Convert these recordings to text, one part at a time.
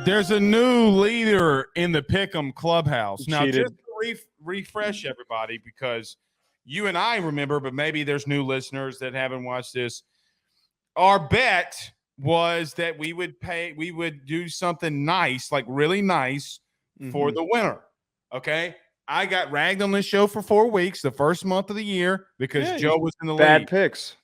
There's a new leader in the Pick'em clubhouse. Now, Cheated. just to refresh everybody, because you and I remember, but maybe there's new listeners that haven't watched this. Our bet was that we would do something nice, like really nice for the winner. Okay. I got ragged on this show for 4 weeks, the first month of the year, because Joe was in the Bad lead. picks.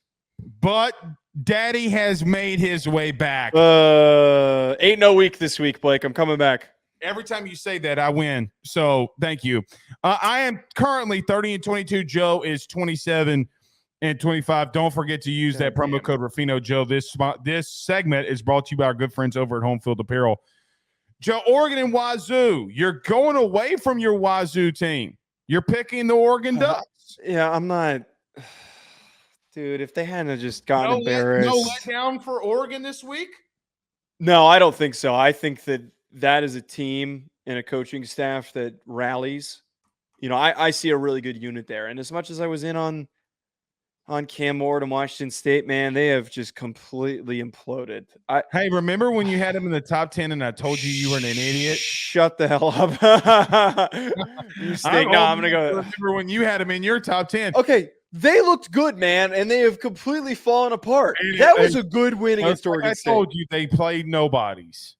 But Daddy has made his way back. Ain't no week this week, Blake. I'm coming back. Every time you say that, I win. So thank you. I am currently 30-22. Joe is 27-25. Don't forget to use that promo code Ruffino. Joe, this segment is brought to you by our good friends over at Home Field Apparel. Joe, Oregon and Wazoo. You're going away from your Wazoo team. You're picking the Oregon Ducks. Yeah, I'm not. Dude, if they hadn't just gotten embarrassed. No letdown for Oregon this week? No, I don't think so. I think that is a team and a coaching staff that rallies. You know, I see a really good unit there. And as much as I was in on Cam Ward and Washington State, man, they have just completely imploded. Hey, remember when you had him in the top 10 and I told you were an idiot? Shut the hell up. You stink. No, I'm going to go. Remember when you had him in your top 10? Okay. They looked good, man, and they have completely fallen apart. That was a good win against Oregon State. I told you they played nobodies.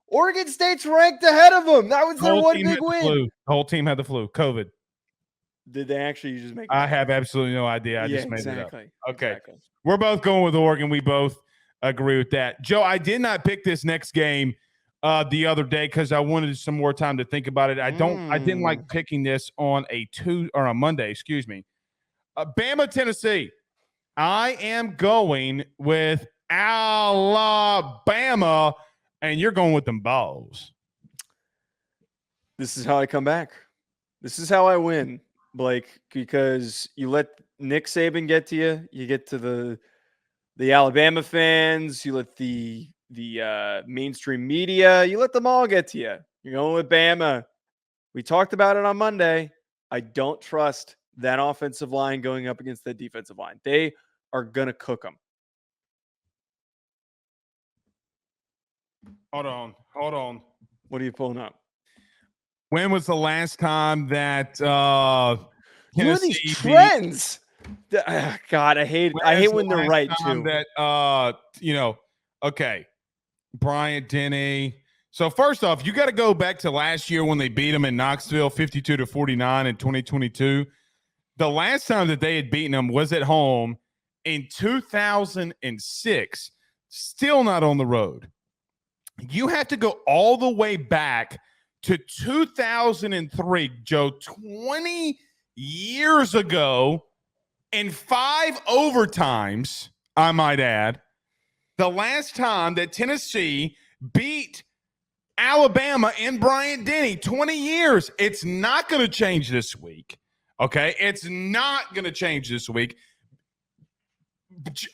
Oregon State's ranked ahead of them. That was their one big win. The whole team had the flu. COVID. Did they actually just make it? I have absolutely no idea. I just made it up. Okay. Exactly. We're both going with Oregon. We both agree with that. Joe, I did not pick this next game the other day because I wanted some more time to think about it. I didn't like picking this on a Monday, excuse me. Bama, Tennessee. I am going with Alabama, and you're going with them balls. This is how I come back. This is how I win, Blake, because you let Nick Saban get to you. You get to the Alabama fans. You let the mainstream media. You let them all get to you. You're going with Bama. We talked about it on Monday. I don't trust that offensive line going up against the defensive line. They are going to cook them. Hold on. What are you pulling up? When was the last time that what are these trends? God, I hate when they're right too. That okay. Bryant Denny. So first off, you got to go back to last year when they beat them in Knoxville 52-49 in 2022. The last time that they had beaten them was at home in 2006, still not on the road. You have to go all the way back to 2003, Joe, 20 years ago, in 5 overtimes, I might add, the last time that Tennessee beat Alabama in Bryant-Denny, 20 years. It's not going to change this week. Okay, it's not going to change this week.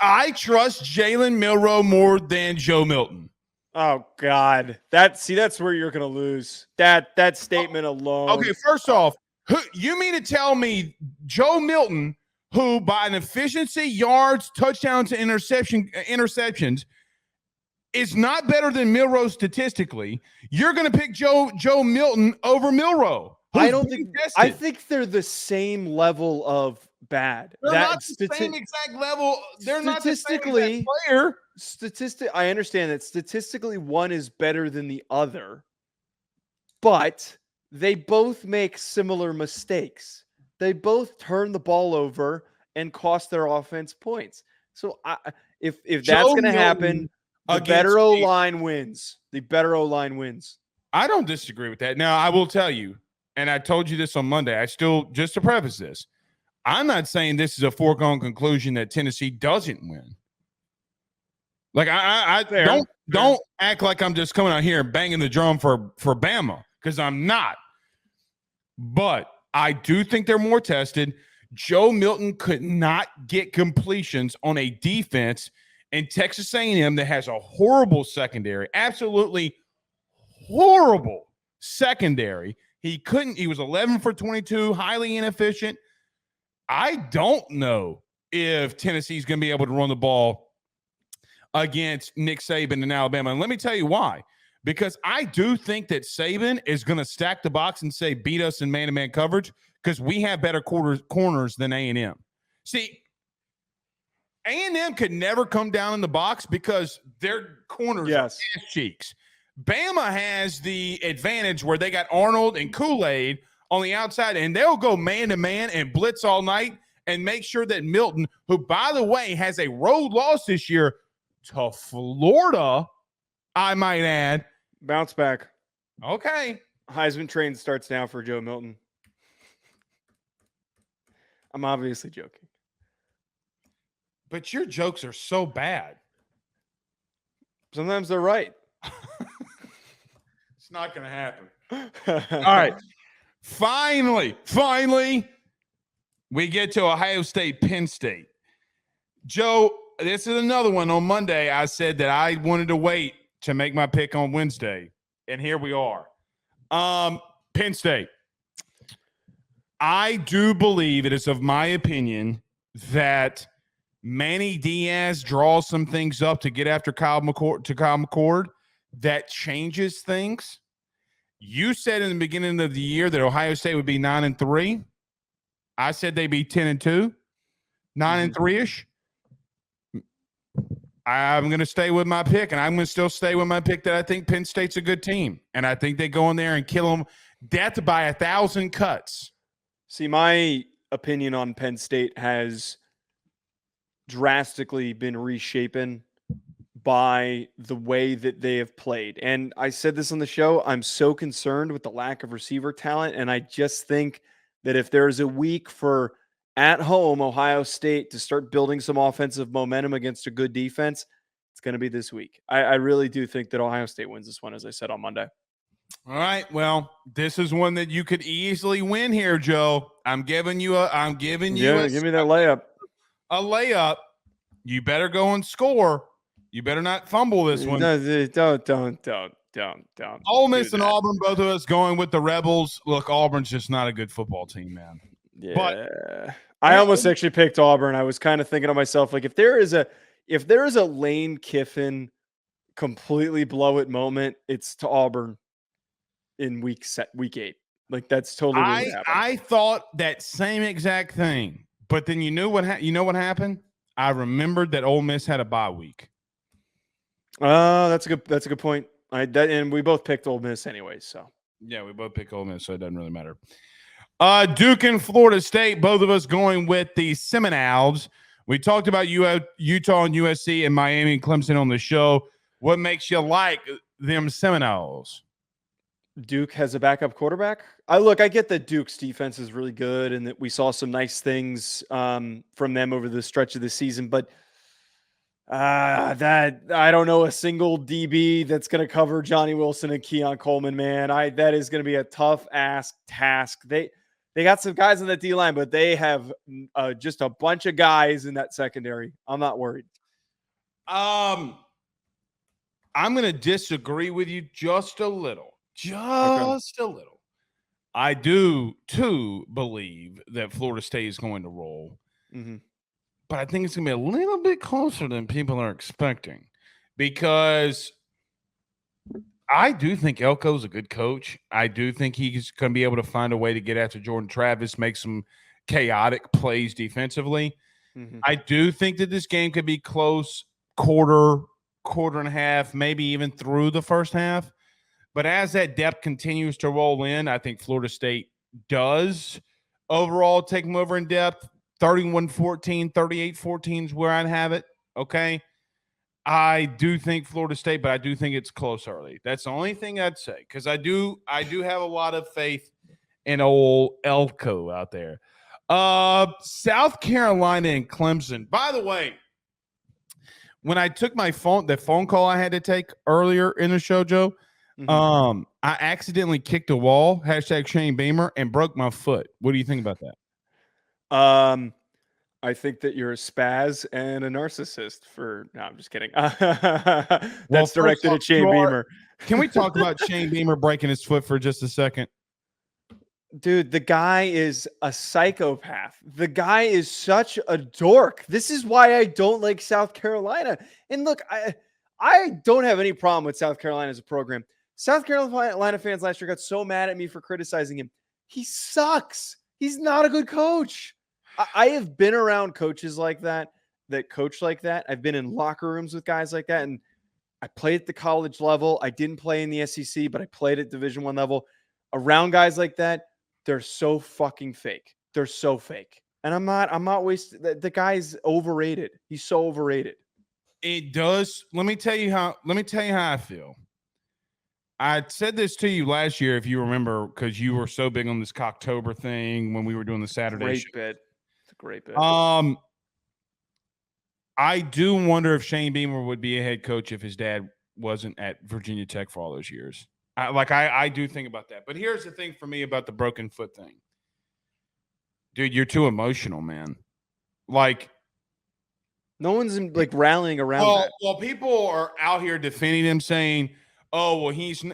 I trust Jalen Milroe more than Joe Milton. Oh God, that's where you're going to lose. That statement alone. Okay, first off, you mean to tell me Joe Milton, who by an efficiency, yards, touchdowns, to interceptions, is not better than Milroe statistically? You're going to pick Joe Milton over Milroe. I think they're the same level of bad. They're not the same exact level. They're not the same exact player. I understand that statistically one is better than the other, but they both make similar mistakes. They both turn the ball over and cost their offense points. So if that's going to happen, the better O-line wins. The better O-line wins. I don't disagree with that. Now, I will tell you, and I told you this on Monday, just to preface this, I'm not saying this is a foregone conclusion that Tennessee doesn't win. Like, I don't act like I'm just coming out here and banging the drum for Bama, because I'm not. But I do think they're more tested. Joe Milton could not get completions on a defense in Texas A&M that has a horrible secondary, absolutely horrible secondary. He was 11 for 22, highly inefficient. I don't know if Tennessee's going to be able to run the ball against Nick Saban in Alabama. And let me tell you why. because I do think that Saban is going to stack the box and say, beat us in man-to-man coverage because we have better corners than A&M. See, A&M could never come down in the box because their corners are ass cheeks. Bama has the advantage where they got Arnold and Kool-Aid on the outside, and they'll go man-to-man and blitz all night and make sure that Milton, who, by the way, has a road loss this year to Florida, I might add. Bounce back. Okay. Heisman train starts now for Joe Milton. I'm obviously joking. But your jokes are so bad. Sometimes they're right. It's not going to happen. All right. Finally, we get to Ohio State, Penn State. Joe, this is another one. On Monday, I said that I wanted to wait to make my pick on Wednesday, and here we are. Penn State. I do believe, it is of my opinion, that Manny Diaz draws some things up to get after Kyle McCord that changes things. You said in the beginning of the year that Ohio State would be 9-3. I said they'd be 10-2, 9-3-ish. I'm going to stay with my pick, and I'm going to still stay with my pick that I think Penn State's a good team, and I think they go in there and kill them death by 1,000 cuts. See, my opinion on Penn State has drastically been reshapen by the way that they have played. And I said this on the show, I'm so concerned with the lack of receiver talent, and I just think that if there's a week for at home Ohio State to start building some offensive momentum against a good defense, it's going to be this week. I really do think that Ohio State wins this one, as I said on Monday. All right. Well, this is one that you could easily win here, Joe. give me that layup. A layup. You better go and score. You better not fumble this one. Don't. Ole Miss and Auburn, both of us going with the Rebels. Look, Auburn's just not a good football team, man. Yeah. But I almost actually picked Auburn. I was kind of thinking to myself, like, if there is a Lane Kiffin completely blow it moment, it's to Auburn in week 8. Like, that's totally what happened. I thought that same exact thing, but then you know what happened? I remembered that Ole Miss had a bye week. That's a good point. And we both picked Ole Miss anyway, so yeah, we both picked Ole Miss, so it doesn't really matter. Duke and Florida State, both of us going with the Seminoles. We talked about Utah and USC and Miami and Clemson on the show. What makes you like them Seminoles? Duke has a backup quarterback. I get that Duke's defense is really good and that we saw some nice things from them over the stretch of the season, but that I don't know a single DB that's going to cover Johnny Wilson and Keon Coleman, man. That is going to be a tough ass task. They got some guys on that D line, but they have just a bunch of guys in that secondary. I'm not worried. I'm going to disagree with you just a little. A little. I do too believe that Florida State is going to roll. Mm-hmm. But I think it's going to be a little bit closer than people are expecting, because I do think Elko's a good coach. I do think he's going to be able to find a way to get after Jordan Travis, make some chaotic plays defensively. Mm-hmm. I do think that this game could be close, quarter and a half, maybe even through the first half. But as that depth continues to roll in, I think Florida State does overall take them over in depth. 31-14, 38-14 is where I'd have it. Okay. I do think Florida State, but I do think it's close early. That's the only thing I'd say, because I do have a lot of faith in old Elko out there. South Carolina and Clemson. By the way, when I took the phone call I had to take earlier in the show, Joe, I accidentally kicked a wall, #Shane Beamer, and broke my foot. What do you think about that? I think that you're a spaz and a narcissist no, I'm just kidding. That's directed at Shane Beamer. Can we talk about Shane Beamer breaking his foot for just a second? Dude, the guy is a psychopath. The guy is such a dork. This is why I don't like South Carolina. And look, I don't have any problem with South Carolina as a program. South Carolina fans last year got so mad at me for criticizing him. He sucks. He's not a good coach. I have been around coaches like that coach like that. I've been in locker rooms with guys like that, and I played at the college level. I didn't play in the SEC, but I played at Division I level. Around guys like that, they're so fucking fake. They're so fake. And I'm not wasting. The guy's overrated. He's so overrated. It does. Let me tell you how I feel. I said this to you last year, if you remember, because you were so big on this Cocktober thing when we were doing the Saturday Great show. bit. It's a great bit. I do wonder if Shane Beamer would be a head coach if his dad wasn't at Virginia Tech for all those years. I do think about that. But here's the thing for me about the broken foot thing. Dude, you're too emotional, man. Like, no one's rallying around that. Well, people are out here defending him, saying, "Oh, well, he's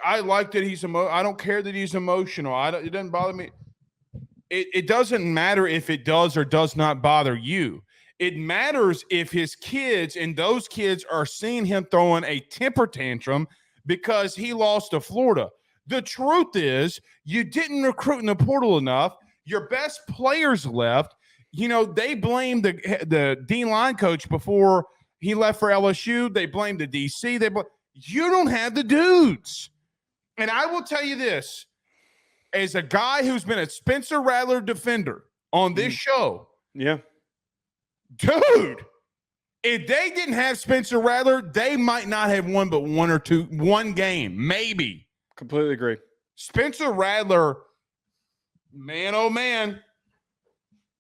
I like that he's I don't care that he's emotional. It doesn't bother me." It doesn't matter if it does or does not bother you. It matters if his kids and those kids are seeing him throwing a temper tantrum because he lost to Florida. The truth is, you didn't recruit in the portal enough. Your best players left. They blamed the D-line coach before he left for LSU. They blamed the DC. You don't have the dudes. And I will tell you this, as a guy who's been a Spencer Rattler defender on this show. Yeah. Dude, if they didn't have Spencer Rattler, they might not have won but one game, maybe. Completely agree. Spencer Rattler, man, oh man.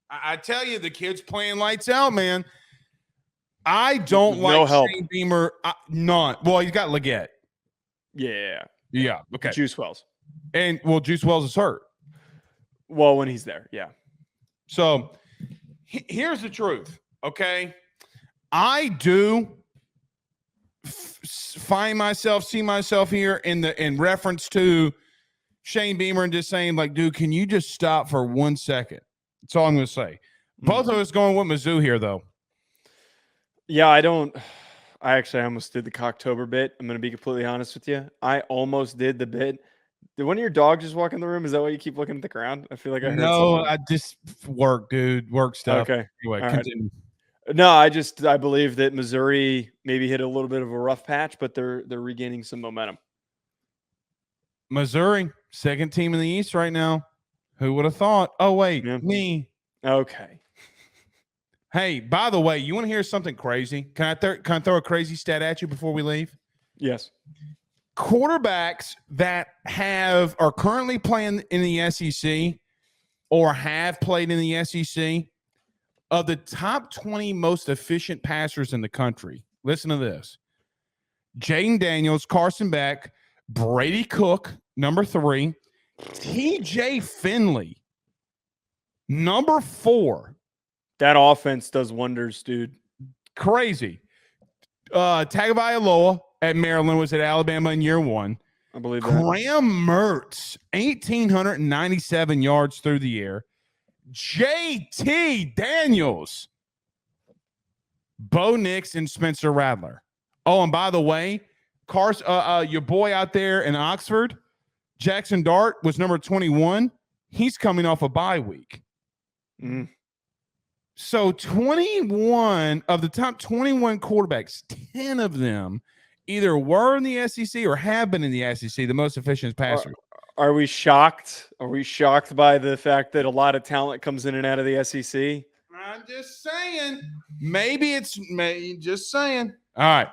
I tell you, the kid's playing lights out, man. I don't like Shane Beamer. None. Well, he's got Leggett. Yeah. Yeah. Okay. Juice Wells. And, Juice Wells is hurt. Well, when he's there, yeah. So, here's the truth, okay? I do see myself here in reference to Shane Beamer and just saying, like, dude, can you just stop for 1 second? That's all I'm going to say. Both of us going with Mizzou here, though. Yeah, I actually almost did the Cocktober bit. I'm going to be completely honest with you. I almost did the bit. Did one of your dogs just walk in the room? Is that why you keep looking at the ground? I feel like I heard something. I just work, dude. Work stuff. Okay. Anyway, continue. Right. No, I believe that Missouri maybe hit a little bit of a rough patch, but they're regaining some momentum. Missouri, second team in the East right now. Who would have thought? Oh, wait, me. Okay. Hey, by the way, you want to hear something crazy? Can I throw a crazy stat at you before we leave? Yes. Quarterbacks that are currently playing in the SEC or have played in the SEC, of the top 20 most efficient passers in the country, listen to this. Jaden Daniels, Carson Beck, Brady Cook, number 3, TJ Finley, number 4. That offense does wonders, dude. Crazy. Tagovailoa at Maryland was at Alabama in year 1. I believe that. Graham Mertz, 1,897 yards through the air. JT Daniels, Bo Nix, and Spencer Rattler. Oh, and by the way, your boy out there in Oxford, Jackson Dart, was number 21. He's coming off a bye week. Mm. So 21 of the top 21 quarterbacks, 10 of them either were in the SEC or have been in the SEC, the most efficient passer. Are we shocked? Are we shocked by the fact that a lot of talent comes in and out of the SEC? I'm just saying. Just saying. All right.